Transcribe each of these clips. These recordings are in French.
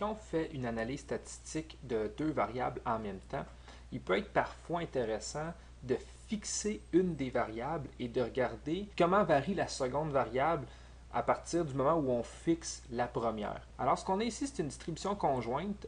Quand on fait une analyse statistique de deux variables en même temps, il peut être parfois intéressant de fixer une des variables et de regarder comment varie la seconde variable à partir du moment où on fixe la première. Alors, ce qu'on a ici, c'est une distribution conjointe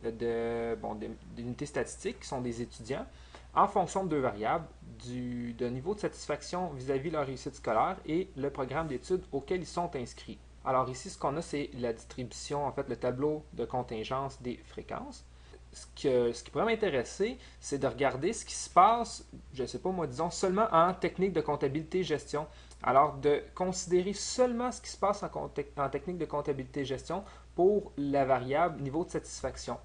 d'unités statistiques qui sont des étudiants en fonction de deux variables, de niveau de satisfaction vis-à-vis de leur réussite scolaire et le programme d'études auquel ils sont inscrits. Alors ici, ce qu'on a, c'est la distribution, en fait, le tableau de contingence des fréquences. Ce qui pourrait m'intéresser, c'est de regarder ce qui se passe, je ne sais pas moi, disons, seulement en technique de comptabilité-gestion. Alors, de considérer seulement ce qui se passe en technique de comptabilité-gestion pour la variable niveau de satisfaction.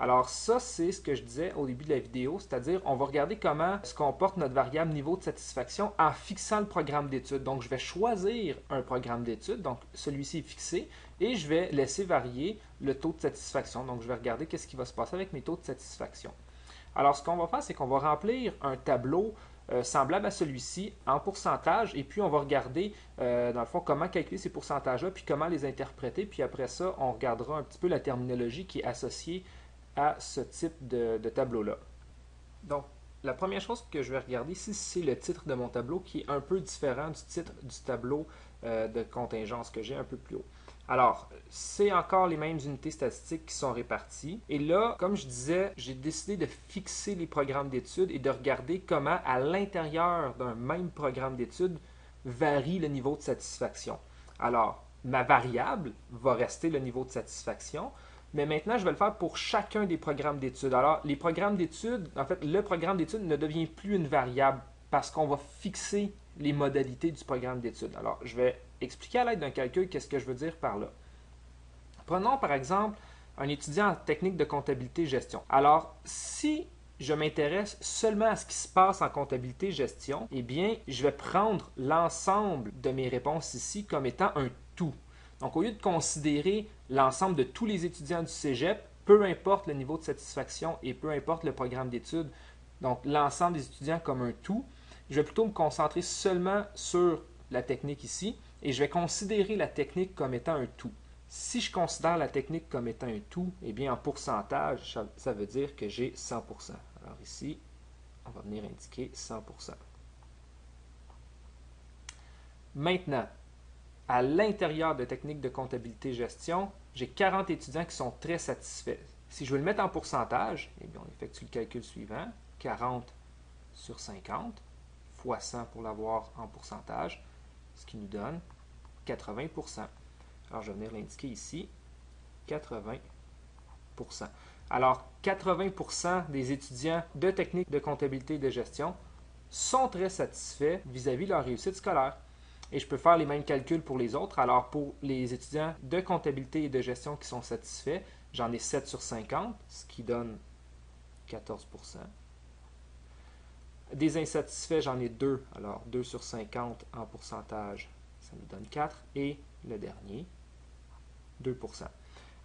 Alors ça, c'est ce que je disais au début de la vidéo, c'est-à-dire on va regarder comment se comporte notre variable niveau de satisfaction en fixant le programme d'études. Donc je vais choisir un programme d'études, donc celui-ci est fixé, et je vais laisser varier le taux de satisfaction. Donc je vais regarder qu'est-ce qui va se passer avec mes taux de satisfaction. Alors ce qu'on va faire, c'est qu'on va remplir un tableau semblable à celui-ci en pourcentage, et puis on va regarder dans le fond comment calculer ces pourcentages-là, puis comment les interpréter, puis après ça, on regardera un petit peu la terminologie qui est associée à ce type de tableau-là. Donc, la première chose que je vais regarder ici, c'est le titre de mon tableau qui est un peu différent du titre du tableau de contingence que j'ai un peu plus haut. Alors, c'est encore les mêmes unités statistiques qui sont réparties. Et là, comme je disais, j'ai décidé de fixer les programmes d'études et de regarder comment, à l'intérieur d'un même programme d'études, varie le niveau de satisfaction. Alors, ma variable va rester le niveau de satisfaction, mais maintenant, je vais le faire pour chacun des programmes d'études. Alors, les programmes d'études, en fait, le programme d'études ne devient plus une variable parce qu'on va fixer les modalités du programme d'études. Alors, je vais expliquer à l'aide d'un calcul qu'est-ce que je veux dire par là. Prenons par exemple un étudiant en technique de comptabilité-gestion. Alors, si je m'intéresse seulement à ce qui se passe en comptabilité-gestion, eh bien, je vais prendre l'ensemble de mes réponses ici comme étant un tout. Donc, au lieu de considérer l'ensemble de tous les étudiants du cégep, peu importe le niveau de satisfaction et peu importe le programme d'études, donc l'ensemble des étudiants comme un tout, je vais plutôt me concentrer seulement sur la technique ici et je vais considérer la technique comme étant un tout. Si je considère la technique comme étant un tout, eh bien en pourcentage, ça veut dire que j'ai 100%. Alors ici, on va venir indiquer 100%. Maintenant, à l'intérieur de techniques de comptabilité-gestion, j'ai 40 étudiants qui sont très satisfaits. Si je veux le mettre en pourcentage, eh bien, on effectue le calcul suivant, 40 sur 50, fois 100 pour l'avoir en pourcentage, ce qui nous donne 80%. Alors, je vais venir l'indiquer ici, 80%. Alors, 80% des étudiants de techniques de comptabilité et de gestion sont très satisfaits vis-à-vis de leur réussite scolaire. Et je peux faire les mêmes calculs pour les autres. Alors, pour les étudiants de comptabilité et de gestion qui sont satisfaits, j'en ai 7 sur 50, ce qui donne 14%. Des insatisfaits, j'en ai 2. Alors, 2 sur 50 en pourcentage, ça nous donne 4. Et le dernier, 2%.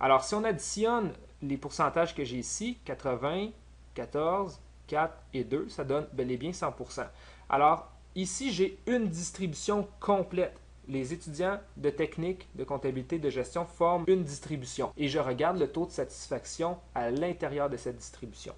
Alors, si on additionne les pourcentages que j'ai ici, 80, 14, 4 et 2, ça donne bel et bien 100%. Alors, ici, j'ai une distribution complète. Les étudiants de technique, de comptabilité, de gestion forment une distribution et je regarde le taux de satisfaction à l'intérieur de cette distribution.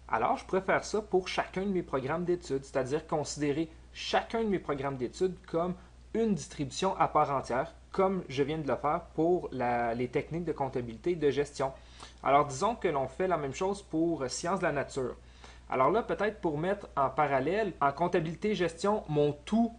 Alors, je pourrais faire ça pour chacun de mes programmes d'études, c'est-à-dire considérer chacun de mes programmes d'études comme une distribution à part entière, comme je viens de le faire pour les techniques de comptabilité et de gestion. Alors, disons que l'on fait la même chose pour sciences de la nature. Alors là, peut-être pour mettre en parallèle, en comptabilité-gestion, mon tout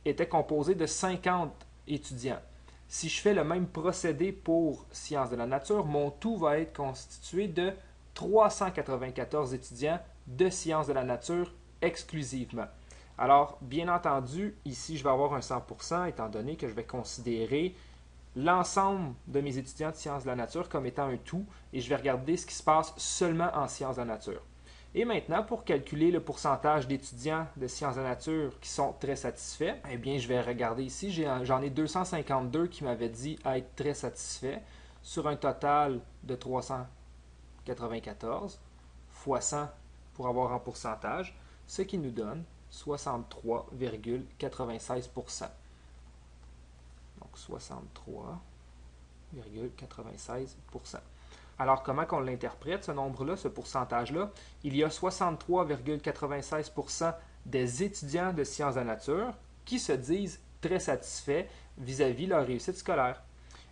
était composé de 50 étudiants. Si je fais le même procédé pour sciences de la nature, mon tout va être constitué de 394 étudiants de sciences de la nature exclusivement. Alors, bien entendu, ici, je vais avoir un 100% étant donné que je vais considérer l'ensemble de mes étudiants de sciences de la nature comme étant un tout et je vais regarder ce qui se passe seulement en sciences de la nature. Et maintenant, pour calculer le pourcentage d'étudiants de sciences de la nature qui sont très satisfaits, eh bien, je vais regarder ici, j'en ai 252 qui m'avaient dit être très satisfaits sur un total de 394 fois 100 pour avoir en pourcentage, ce qui nous donne 63,96%. Donc 63,96%. Alors, comment qu'on l'interprète, ce nombre-là, ce pourcentage-là? Il y a 63,96% des étudiants de sciences de la nature qui se disent très satisfaits vis-à-vis de leur réussite scolaire.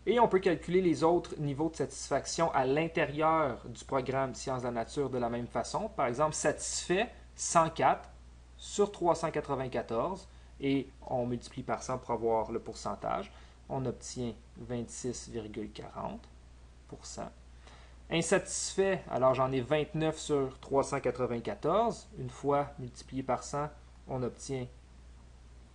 Et on peut calculer les autres niveaux de satisfaction à l'intérieur du programme Sciences de la nature de la même façon. Par exemple, satisfait 104 sur 394 et on multiplie par 100 pour avoir le pourcentage. On obtient 26,40%. Insatisfait, alors j'en ai 29 sur 394. Une fois multiplié par 100, on obtient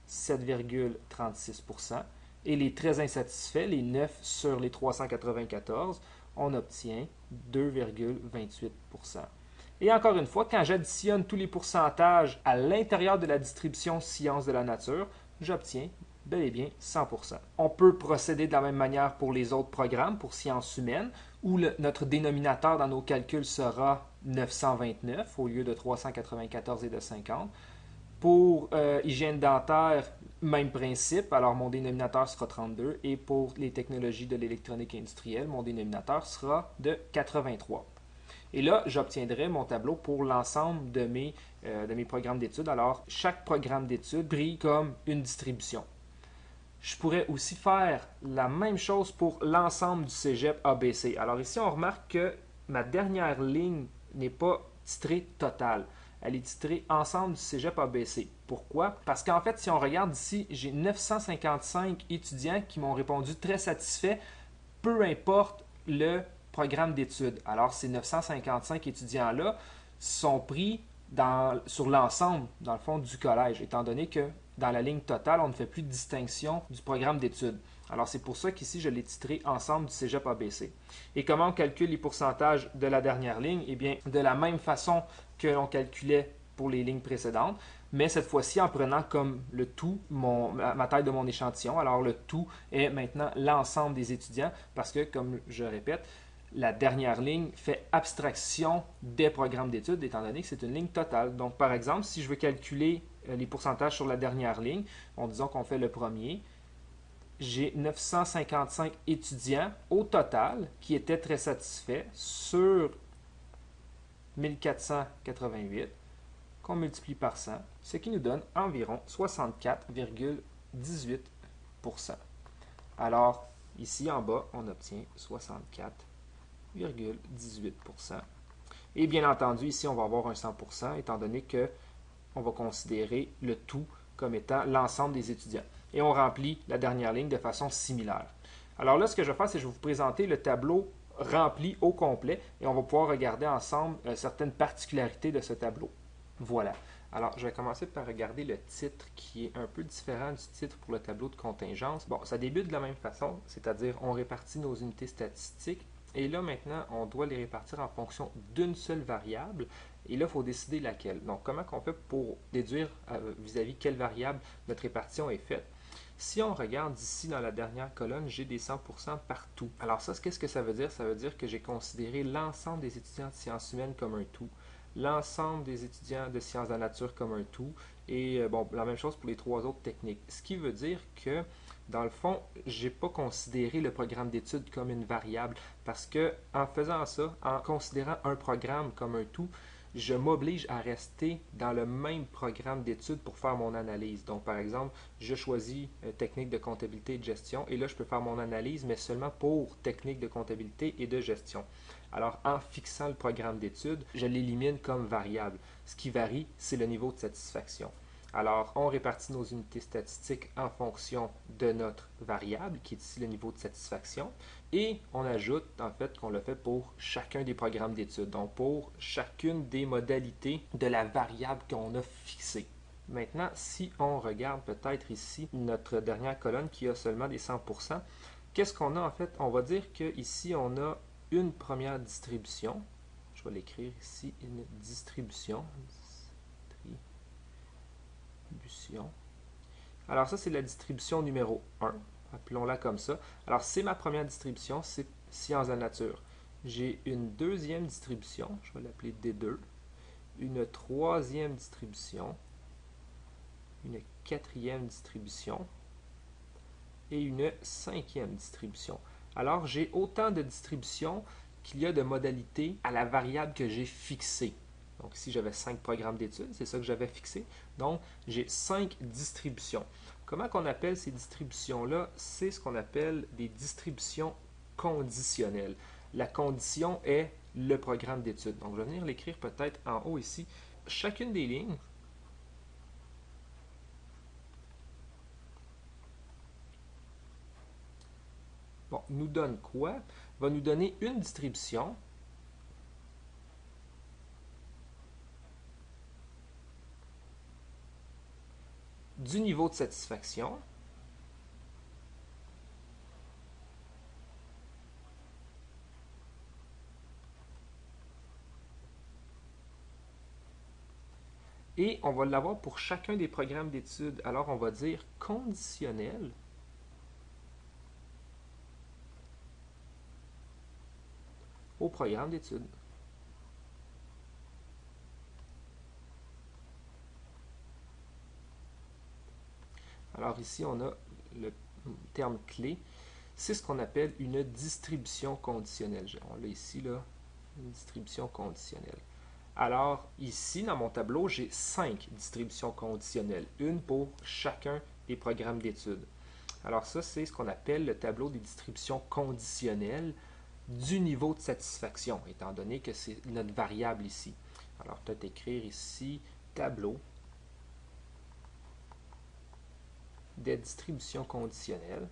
7,36%. Et les très insatisfaits, les 9 sur les 394, on obtient 2,28%. Et encore une fois, quand j'additionne tous les pourcentages à l'intérieur de la distribution sciences de la nature, j'obtiens bel et bien 100%. On peut procéder de la même manière pour les autres programmes, pour sciences humaines, où notre dénominateur dans nos calculs sera 929 au lieu de 394 et de 50. Pour hygiène dentaire, même principe, alors mon dénominateur sera 32. Et pour les technologies de l'électronique industrielle, mon dénominateur sera de 83. Et là, j'obtiendrai mon tableau pour l'ensemble de mes programmes d'études. Alors, chaque programme d'études brille comme une distribution. Je pourrais aussi faire la même chose pour l'ensemble du cégep ABC. Alors ici, on remarque que ma dernière ligne n'est pas titrée totale. Elle est titrée ensemble du cégep ABC. Pourquoi? Parce qu'en fait, si on regarde ici, j'ai 955 étudiants qui m'ont répondu très satisfaits, peu importe le programme d'études. Alors, ces 955 étudiants-là sont pris sur l'ensemble, dans le fond, du collège, étant donné que dans la ligne totale, on ne fait plus de distinction du programme d'études. Alors, c'est pour ça qu'ici, je l'ai titré ensemble du cégep ABC. Et comment on calcule les pourcentages de la dernière ligne? Eh bien, de la même façon que l'on calculait pour les lignes précédentes, mais cette fois-ci en prenant comme le tout ma taille de mon échantillon. Alors, le tout est maintenant l'ensemble des étudiants parce que, comme je répète, la dernière ligne fait abstraction des programmes d'études, étant donné que c'est une ligne totale. Donc, par exemple, si je veux calculer les pourcentages sur la dernière ligne, disons qu'on fait le premier, j'ai 955 étudiants au total qui étaient très satisfaits sur 1488, qu'on multiplie par 100, ce qui nous donne environ 64,18%. Alors, ici en bas, on obtient 64,18%. Et bien entendu, ici, on va avoir un 100%, étant donné qu'on va considérer le tout comme étant l'ensemble des étudiants. Et on remplit la dernière ligne de façon similaire. Alors là, ce que je vais faire, c'est que je vais vous présenter le tableau rempli au complet et on va pouvoir regarder ensemble certaines particularités de ce tableau. Voilà. Alors, je vais commencer par regarder le titre qui est un peu différent du titre pour le tableau de contingence. Bon, ça débute de la même façon, c'est-à-dire on répartit nos unités statistiques et là maintenant, on doit les répartir en fonction d'une seule variable et là, il faut décider laquelle. Donc, comment on fait pour déduire vis-à-vis quelle variable notre répartition est faite? Si on regarde ici dans la dernière colonne, j'ai des 100% partout. Alors ça, qu'est-ce que ça veut dire? Ça veut dire que j'ai considéré l'ensemble des étudiants de sciences humaines comme un tout, l'ensemble des étudiants de sciences de la nature comme un tout, et bon, la même chose pour les trois autres techniques. Ce qui veut dire que, dans le fond, je n'ai pas considéré le programme d'études comme une variable, parce que en faisant ça, en considérant un programme comme un tout, je m'oblige à rester dans le même programme d'études pour faire mon analyse. Donc, par exemple, je choisis technique de comptabilité et de gestion et là, je peux faire mon analyse, mais seulement pour technique de comptabilité et de gestion. Alors, en fixant le programme d'études, je l'élimine comme variable. Ce qui varie, c'est le niveau de satisfaction. Alors, on répartit nos unités statistiques en fonction de notre variable, qui est ici le niveau de satisfaction, et on ajoute, en fait, qu'on le fait pour chacun des programmes d'études, donc pour chacune des modalités de la variable qu'on a fixée. Maintenant, si on regarde peut-être ici notre dernière colonne qui a seulement des 100%, qu'est-ce qu'on a en fait? On va dire qu'ici, on a une première distribution. Je vais l'écrire ici, une distribution. Alors ça, c'est la distribution numéro 1. Appelons-la comme ça. Alors, c'est ma première distribution, c'est sciences de la nature. J'ai une deuxième distribution, je vais l'appeler D2, une troisième distribution, une quatrième distribution et une cinquième distribution. Alors, j'ai autant de distributions qu'il y a de modalités à la variable que j'ai fixée. Donc ici, j'avais 5 programmes d'études, c'est ça que j'avais fixé. Donc, j'ai 5 distributions. Comment qu'on appelle ces distributions-là? C'est ce qu'on appelle des distributions conditionnelles. La condition est le programme d'études. Donc, je vais venir l'écrire peut-être en haut ici. Chacune des lignes nous donne quoi? Va nous donner une distribution du niveau de satisfaction et on va l'avoir pour chacun des programmes d'études. Alors, on va dire conditionnel au programme d'études. Alors ici, on a le terme clé. C'est ce qu'on appelle une distribution conditionnelle. On l'a ici, là, une distribution conditionnelle. Alors ici, dans mon tableau, j'ai 5 distributions conditionnelles, une pour chacun des programmes d'études. Alors ça, c'est ce qu'on appelle le tableau des distributions conditionnelles du niveau de satisfaction, étant donné que c'est notre variable ici. Alors peut-être écrire ici tableau des distributions conditionnelles.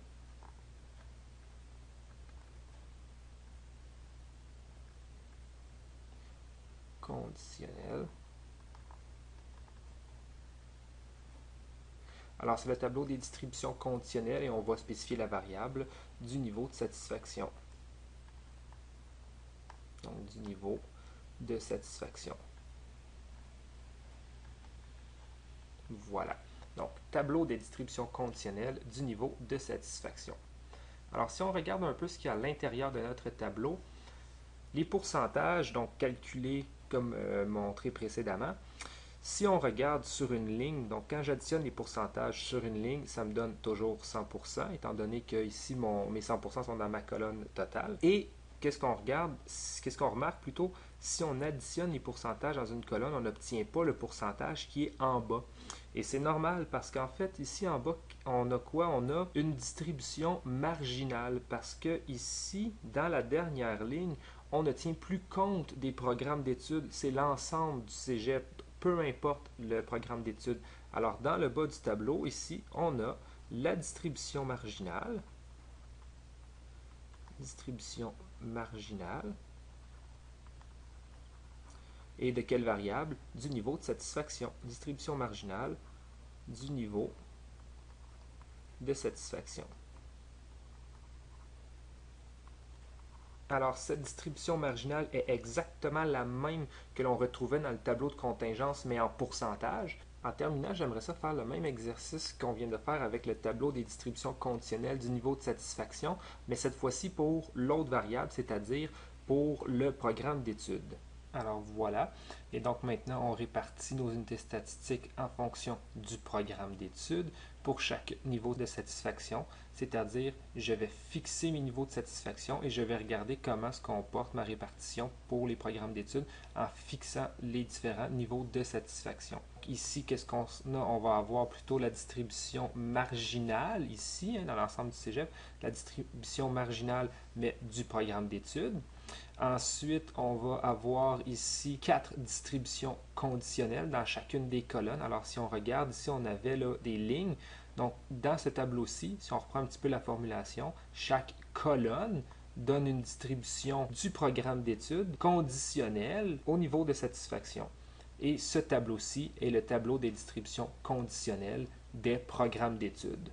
Alors, c'est le tableau des distributions conditionnelles et on va spécifier la variable du niveau de satisfaction. Donc, du niveau de satisfaction. Voilà. Donc, tableau des distributions conditionnelles du niveau de satisfaction. Alors, si on regarde un peu ce qu'il y a à l'intérieur de notre tableau, les pourcentages, donc calculés comme montré précédemment, si on regarde sur une ligne, donc quand j'additionne les pourcentages sur une ligne, ça me donne toujours 100%, étant donné que ici mes 100% sont dans ma colonne totale. Et qu'est-ce qu'on regarde, qu'est-ce qu'on remarque plutôt, si on additionne les pourcentages dans une colonne, on n'obtient pas le pourcentage qui est en bas. Et c'est normal parce qu'en fait, ici en bas, on a quoi? On a une distribution marginale parce que ici, dans la dernière ligne, on ne tient plus compte des programmes d'études. C'est l'ensemble du cégep, peu importe le programme d'études. Alors, dans le bas du tableau, ici, on a la distribution marginale. Distribution marginale. Et de quelle variable? Du niveau de satisfaction. Distribution marginale du niveau de satisfaction. Alors, cette distribution marginale est exactement la même que l'on retrouvait dans le tableau de contingence, mais en pourcentage. En terminant, j'aimerais ça faire le même exercice qu'on vient de faire avec le tableau des distributions conditionnelles du niveau de satisfaction, mais cette fois-ci pour l'autre variable, c'est-à-dire pour le programme d'études. Alors voilà, et donc maintenant on répartit nos unités statistiques en fonction du programme d'études pour chaque niveau de satisfaction, c'est-à-dire je vais fixer mes niveaux de satisfaction et je vais regarder comment se comporte ma répartition pour les programmes d'études en fixant les différents niveaux de satisfaction. Ici, qu'est-ce qu'on a? On va avoir plutôt la distribution marginale ici, dans l'ensemble du cégep, la distribution marginale mais du programme d'études. Ensuite, on va avoir ici 4 distributions conditionnelles dans chacune des colonnes. Alors, si on regarde, ici, on avait là, des lignes. Donc, dans ce tableau-ci, si on reprend un petit peu la formulation, chaque colonne donne une distribution du programme d'études conditionnelle au niveau de satisfaction. Et ce tableau-ci est le tableau des distributions conditionnelles des programmes d'études.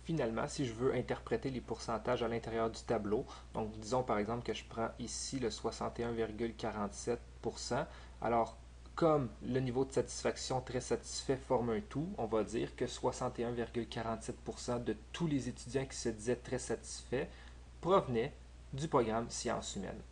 Finalement, si je veux interpréter les pourcentages à l'intérieur du tableau, donc disons par exemple que je prends ici le 61,47%, alors comme le niveau de satisfaction très satisfait forme un tout, on va dire que 61,47% de tous les étudiants qui se disaient très satisfaits provenaient du programme sciences humaines.